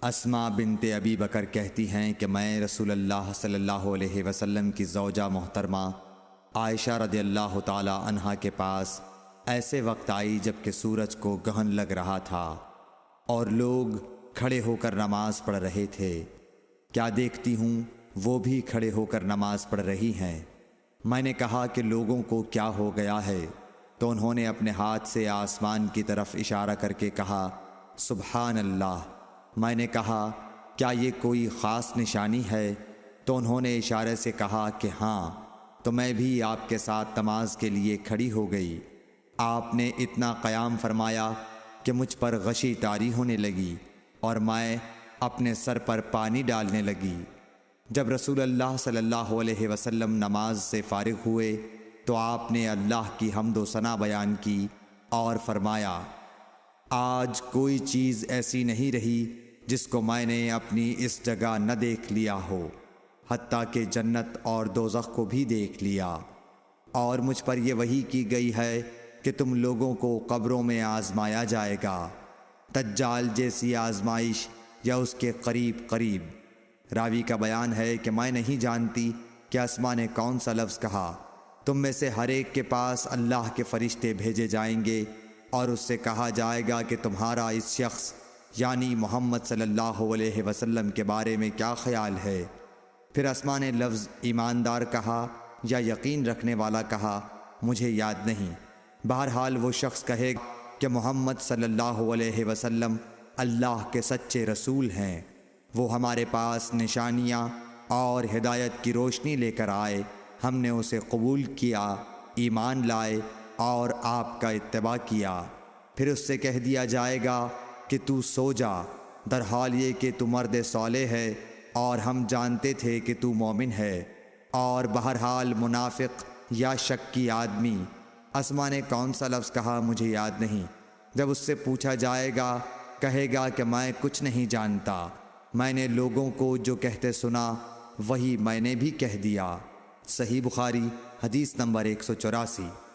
اسماء بنت ابی بکر کہتی ہیں کہ میں رسول اللہ صلی اللہ علیہ وسلم کی زوجہ محترمہ عائشہ رضی اللہ تعالی عنہا کے پاس ایسے وقت آئی جب کہ سورج کو گہن لگ رہا تھا اور لوگ کھڑے ہو کر نماز پڑھ رہے تھے۔ کیا دیکھتی ہوں وہ بھی کھڑے ہو کر نماز پڑھ رہی ہیں۔ میں نے کہا کہ لوگوں کو کیا ہو گیا ہے، تو انہوں نے اپنے ہاتھ سے آسمان کی طرف اشارہ کر کے کہا سبحان اللہ۔ میں نے کہا کیا یہ کوئی خاص نشانی ہے؟ تو انہوں نے اشارے سے کہا کہ ہاں، تو میں بھی آپ کے ساتھ نماز کے لیے کھڑی ہو گئی۔ آپ نے اتنا قیام فرمایا کہ مجھ پر غشی طاری ہونے لگی اور میں اپنے سر پر پانی ڈالنے لگی۔ جب رسول اللہ صلی اللہ علیہ وسلم نماز سے فارغ ہوئے تو آپ نے اللہ کی حمد و ثنا بیان کی اور فرمایا آج کوئی چیز ایسی نہیں رہی جس کو میں نے اپنی اس جگہ نہ دیکھ لیا ہو، حتیٰ کہ جنت اور دوزخ کو بھی دیکھ لیا۔ اور مجھ پر یہ وحی کی گئی ہے کہ تم لوگوں کو قبروں میں آزمایا جائے گا، دجال جیسی آزمائش یا اس کے قریب قریب۔ راوی کا بیان ہے کہ میں نہیں جانتی کہ اسماء نے کون سا لفظ کہا۔ تم میں سے ہر ایک کے پاس اللہ کے فرشتے بھیجے جائیں گے اور اس سے کہا جائے گا کہ تمہارا اس شخص یعنی محمد صلی اللہ علیہ وسلم کے بارے میں کیا خیال ہے؟ پھر اسماء نے لفظ ایماندار کہا یا یقین رکھنے والا کہا، مجھے یاد نہیں۔ بہرحال وہ شخص کہے کہ محمد صلی اللہ علیہ وسلم اللہ کے سچے رسول ہیں، وہ ہمارے پاس نشانیاں اور ہدایت کی روشنی لے کر آئے، ہم نے اسے قبول کیا، ایمان لائے اور آپ کا اتباع کیا۔ پھر اس سے کہہ دیا جائے گا کہ تو سو جا، در حال یہ کہ تو مرد صالح ہے اور ہم جانتے تھے کہ تو مومن ہے۔ اور بہرحال منافق یا شکی آدمی، اسماء نے کون سا لفظ کہا مجھے یاد نہیں، جب اس سے پوچھا جائے گا کہے گا کہ میں کچھ نہیں جانتا، میں نے لوگوں کو جو کہتے سنا وہی میں نے بھی کہہ دیا۔ صحیح بخاری حدیث نمبر 184۔